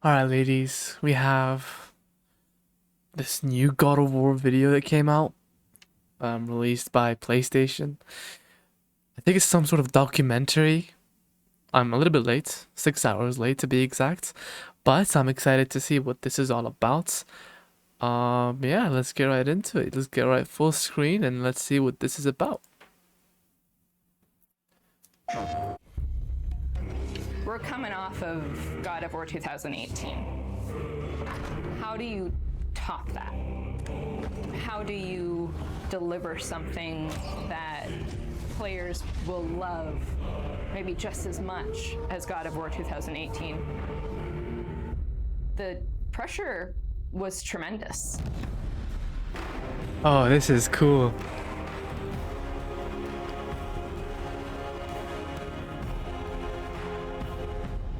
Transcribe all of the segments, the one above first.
Alright, ladies, we have this new God of War video that came out, released by PlayStation. I think it's some sort of documentary. I'm a little bit late, 6 hours late to be exact, but I'm excited to see what this is all about. Yeah, let's get right into it. Let's get right full screen and let's see what this is about. We're coming off of God of War 2018. How do you top that? How do you deliver something that players will love maybe just as much as God of War 2018? The pressure was tremendous. Oh, this is cool.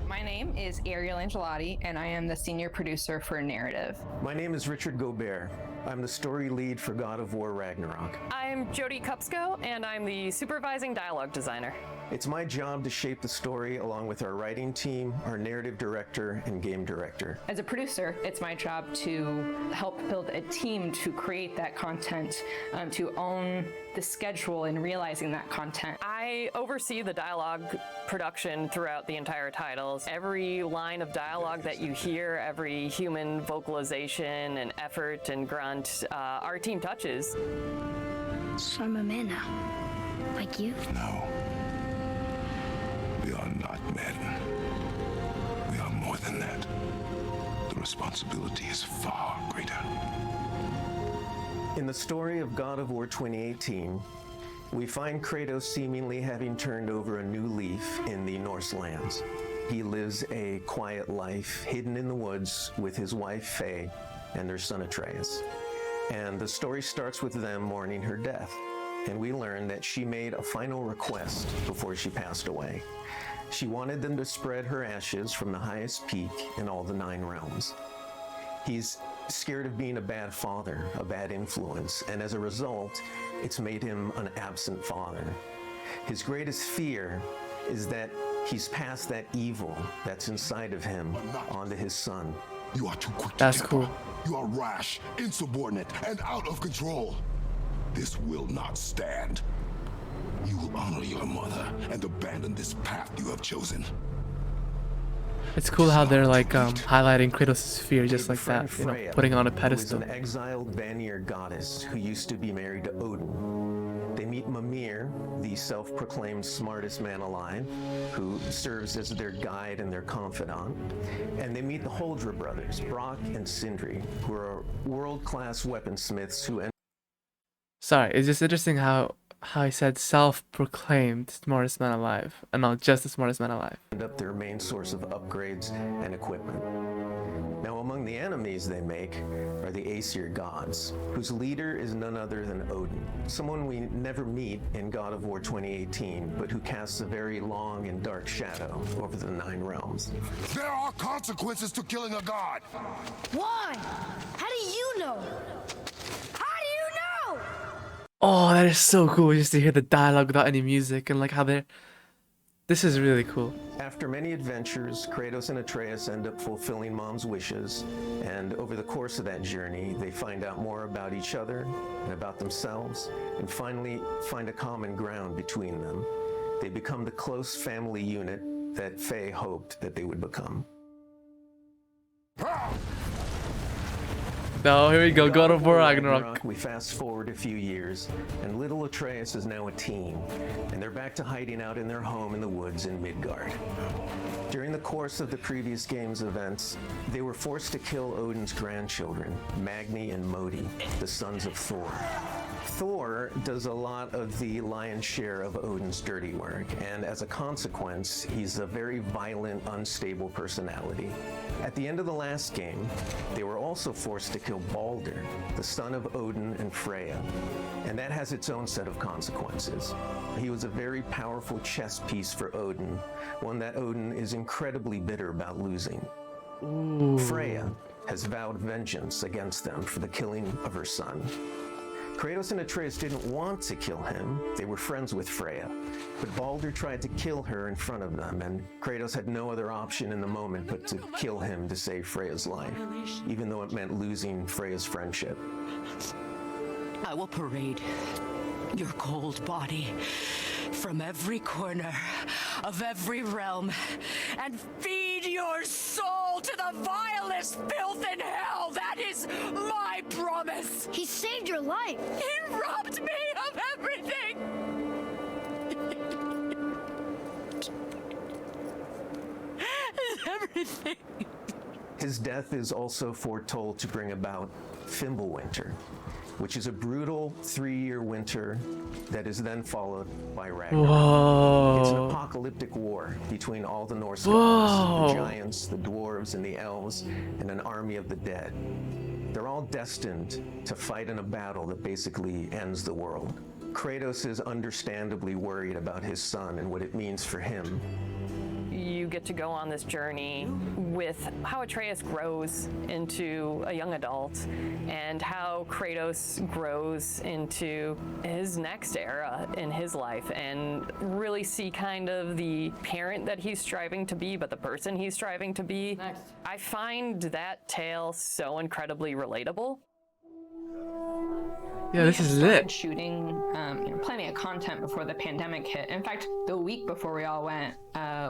My name is Ariel Angelotti, and I am the senior producer for narrative. My name is Richard Gobert. I'm the story lead for God of War Ragnarok. I'm Jody Kupsko, and I'm the supervising dialogue designer. It's my job to shape the story along with our writing team, our narrative director, and game director. As a producer, it's my job to help build a team to create that content, to own the schedule in realizing that content. I oversee the dialogue production throughout the entire titles. Every line of dialogue that you hear, every human vocalization and effort and grunt, our team touches. So I'm a man now, like you? No. We are not men. We are more than that. The responsibility is far greater. In the story of God of War 2018, we find Kratos seemingly having turned over a new leaf in the Norse lands. He lives a quiet life, hidden in the woods with his wife Faye and their son Atreus. And the story starts with them mourning her death. And we learn that she made a final request before she passed away. She wanted them to spread her ashes from the highest peak in all the 9 realms. He's scared of being a bad father, a bad influence, and as a result, it's made him an absent father. His greatest fear is that he's passed that evil that's inside of him onto his son. You are too quick to That's temper. cool. You are rash, insubordinate, and out of control. This will not stand. You will honor your mother and abandon this path you have chosen. It's cool how they're like highlighting Kratos' fear just like Friend that, you know, Freya, putting it on a who is pedestal. an exiled Vanir goddess who used to be married to Odin. They meet Mimir, the self-proclaimed smartest man alive, who serves as their guide and their confidant. And they meet the Holdra brothers, Brock and Sindri, who are world-class weaponsmiths who Sorry, it's just interesting how he said self-proclaimed smartest man alive, and not just the smartest man alive. end up their main source of upgrades and equipment. Now, among the enemies they make are the Aesir gods, whose leader is none other than Odin, someone we never meet in God of War 2018, but who casts a very long and dark shadow over the 9 realms. There are consequences to killing a god. Why? How do you know? How do you know? Oh, that is so cool just to hear the dialogue without any music and like how they're... This is really cool. After many adventures, Kratos and Atreus end up fulfilling Mom's wishes, and over the course of that journey, they find out more about each other and about themselves, and finally find a common ground between them. They become the close family unit that Faye hoped that they would become. No, here we go, God of War Ragnarok. We fast forward a few years, and little Atreus is now a teen, and they're back to hiding out in their home in the woods in Midgard. During the course of the previous game's events, they were forced to kill Odin's grandchildren, Magni and Modi, the sons of Thor. Thor does a lot of the lion's share of Odin's dirty work, and as a consequence, he's a very violent, unstable personality. At the end of the last game, they were also forced to kill Balder, the son of Odin and Freya, and that has its own set of consequences. He was a very powerful chess piece for Odin, one that Odin is incredibly bitter about losing. Freya has vowed vengeance against them for the killing of her son. Kratos and Atreus didn't want to kill him. They were friends with Freya. But Baldur tried to kill her in front of them, and Kratos had no other option in the moment but to kill him to save Freya's life, even though it meant losing Freya's friendship. I will parade your cold body from every corner of every realm and feed your soul to the vilest filth in hell. That is my promise. He saved your life. He robbed me of everything. Everything. His death is also foretold to bring about Fimbulwinter, which is a brutal 3-year winter that is then followed by Ragnarok. It's an Whoa. apocalyptic war between all the Norse Whoa. gods, the giants, the dwarves, and the elves, and an army of the dead. They're all destined to fight in a battle that basically ends the world. Kratos is understandably worried about his son and what it means for him. You get to go on this journey with how Atreus grows into a young adult and how Kratos grows into his next era in his life, and really see kind of the parent that he's striving to be, but the person he's striving to be. I find that tale so incredibly relatable. Yeah, this is started lit. shooting plenty of content before the pandemic hit. In fact, the week before we all went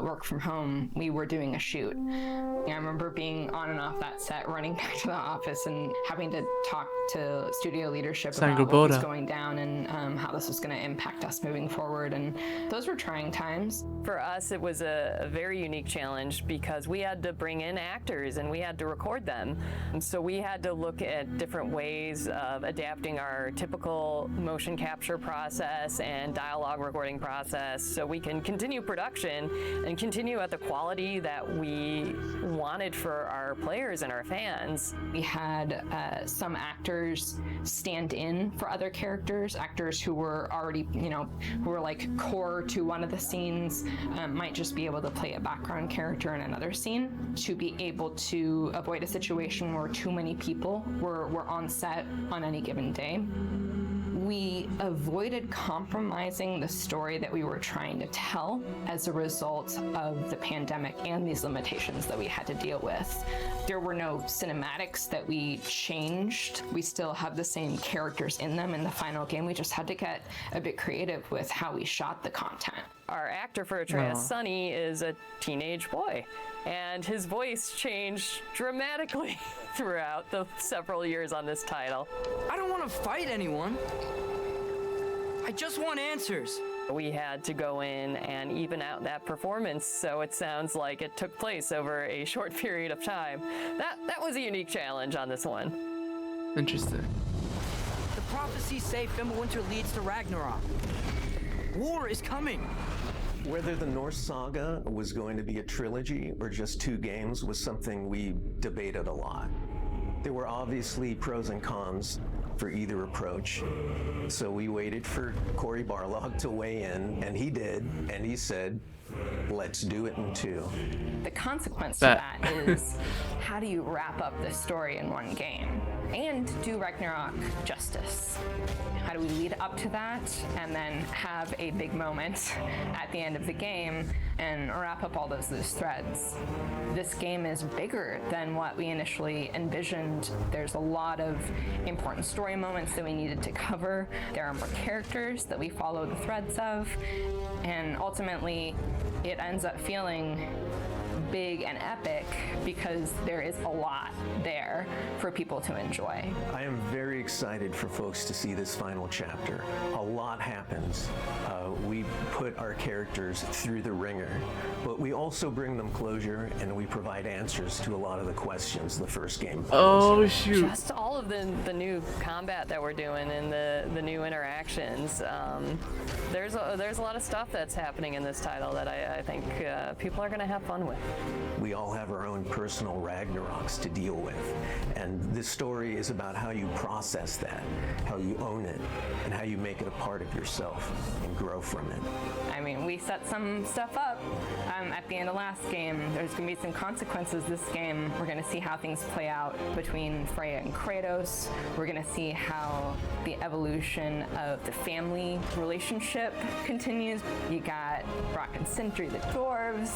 work from home, we were doing a shoot. I remember being on and off that set, running back to the office and having to talk to studio leadership about what was going down and how this was going to impact us moving forward. And those were trying times. For us, it was a very unique challenge because we had to bring in actors and we had to record them. And so we had to look at different ways of adapting our typical motion capture process and dialogue recording process so we can continue production and continue at the quality that we wanted for our players and our fans. We had some actors stand in for other characters, actors who were already, who were like core to one of the scenes, might just be able to play a background character in another scene to be able to avoid a situation where too many people were on set on any given day. We avoided compromising the story that we were trying to tell as a result of the pandemic and these limitations that we had to deal with. There were no cinematics that we changed. We still have the same characters in them in the final game. We just had to get a bit creative with how we shot the content. Our actor for Atreus, Sonny, is a teenage boy, and his voice changed dramatically throughout the several years on this title. I don't want to fight anyone. I just want answers. We had to go in and even out that performance so it sounds like it took place over a short period of time. That was a unique challenge on this one. Interesting. The prophecies say Fimbulwinter leads to Ragnarok. War is coming. Whether the Norse saga was going to be a trilogy or just 2 games was something we debated a lot. There were obviously pros and cons for either approach. So we waited for Cory Barlog to weigh in, and he did, and he said, let's do it in 2. The consequence to that is, how do you wrap up this story in one game and do Ragnarok justice? How do we lead up to that and then have a big moment at the end of the game and wrap up all those loose threads? This game is bigger than what we initially envisioned. There's a lot of important story moments that we needed to cover. There are more characters that we follow the threads of, and ultimately it ends up feeling big and epic because there is a lot there for people to enjoy. I am very excited for folks to see this final chapter. A lot happens. We put our characters through the ringer, but we also bring them closure and we provide answers to a lot of the questions the first game posed. Oh shoot. Just all of the new combat that we're doing and the new interactions. There's a lot of stuff that's happening in this title that I think people are going to have fun with. We all have our own personal Ragnaroks to deal with, and this story is about how you process that, how you own it, and how you make it a part of yourself and grow from it. I mean, we set some stuff up at the end of last game, there's going to be some consequences this game. We're going to see how things play out between Freya and Kratos. We're going to see how the evolution of the family relationship continues. You got Brock and Sindri, the dwarves,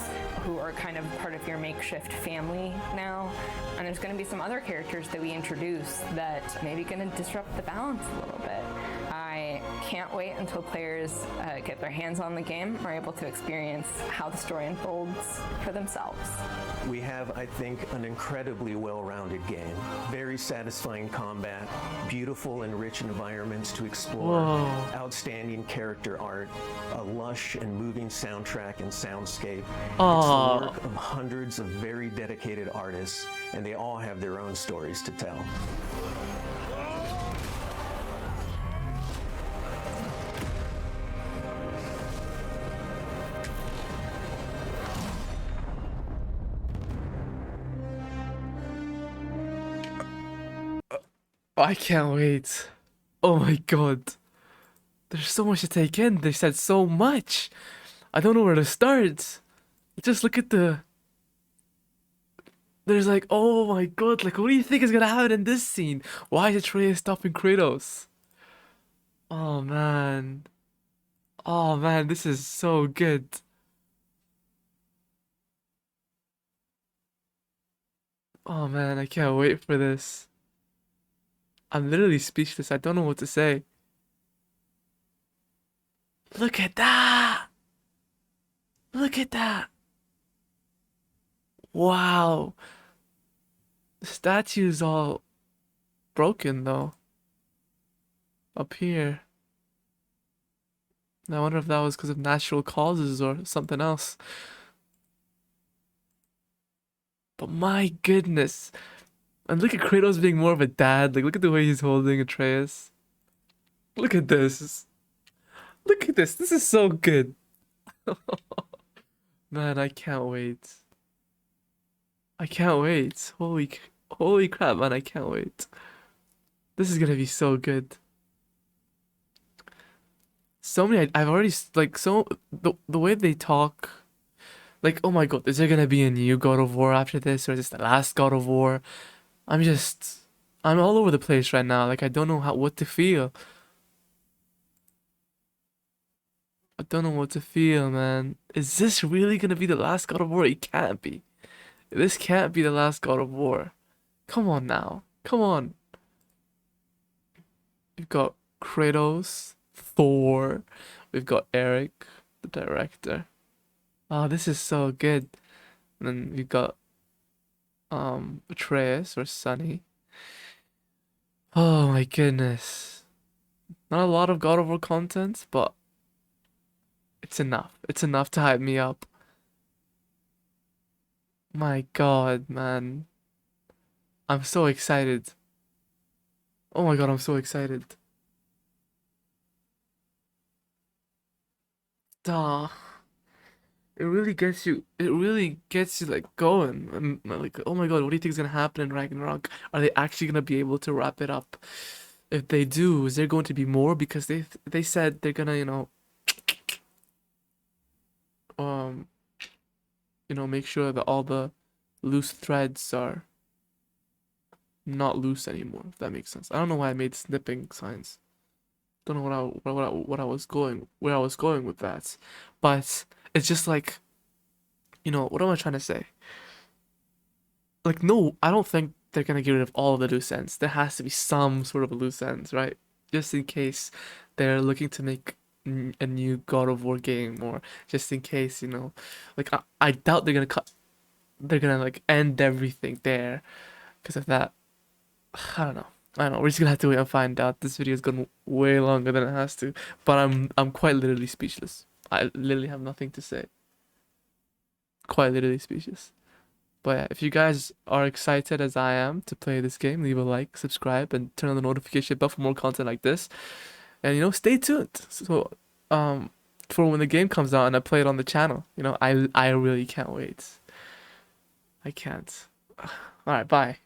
who are kind of part of your makeshift family now. And there's going to be some other characters that we introduce that maybe going to disrupt the balance a little bit. I can't wait until players get their hands on the game, are able to experience how the story unfolds for themselves. We have, I think, an incredibly well-rounded game. Very satisfying combat, beautiful and rich environments to explore, outstanding character art, a lush and moving soundtrack and soundscape. It's the work of hundreds of very dedicated artists, and they all have their own stories to tell. I can't wait. Oh my god. There's so much to take in. They said so much. I don't know where to start. Just look at the... There's like, oh my god, like what do you think is gonna happen in this scene? Why is Atreus stopping Kratos? Oh man. Oh man, this is so good. Oh man, I can't wait for this. I'm literally speechless. I don't know what to say. Look at that! Look at that! Wow. The statue's all broken though. Up here. I wonder if that was because of natural causes or something else. But my goodness. And look at Kratos being more of a dad. Like, look at the way he's holding Atreus. Look at this. Look at this. This is so good. Man, I can't wait. I can't wait. Holy crap, man. I can't wait. This is gonna be so good. So many, I've already, like, so, the way they talk. Like, oh my god, is there gonna be a new God of War after this? Or is this the last God of War? I'm all over the place right now. Like, I don't know what to feel. I don't know what to feel, man. Is this really gonna be the last God of War? It can't be. This can't be the last God of War. Come on now. Come on. We've got Kratos, Thor. We've got Eric, the director. Oh, this is so good. And then we've got Atreus or Sunny. Oh my goodness. Not a lot of God of War content, but it's enough. It's enough to hype me up. My god, man. I'm so excited. Oh my god, I'm so excited. Duh. It really gets you like going and like, oh my god, what do you think is gonna happen in Ragnarok? Are they actually gonna be able to wrap it up? If they do, is there going to be more? Because they said they're gonna, make sure that all the loose threads are not loose anymore, if that makes sense. I don't know why I made snipping signs. Don't know where I was going with that. But it's just like, what am I trying to say? Like, no, I don't think they're gonna get rid of all of the loose ends. There has to be some sort of a loose ends, right? Just in case they're looking to make a new God of War game, or just in case, like I doubt they're gonna like end everything there because of that. I don't know. We're just gonna have to wait and find out. This video has gone way longer than it has to, but I'm quite literally speechless. I literally have nothing to say. Quite literally speechless. But yeah, if you guys are excited as I am to play this game, leave a like, subscribe, and turn on the notification bell for more content like this. And stay tuned. So for when the game comes out and I play it on the channel, I really can't wait. I can't. All right, bye.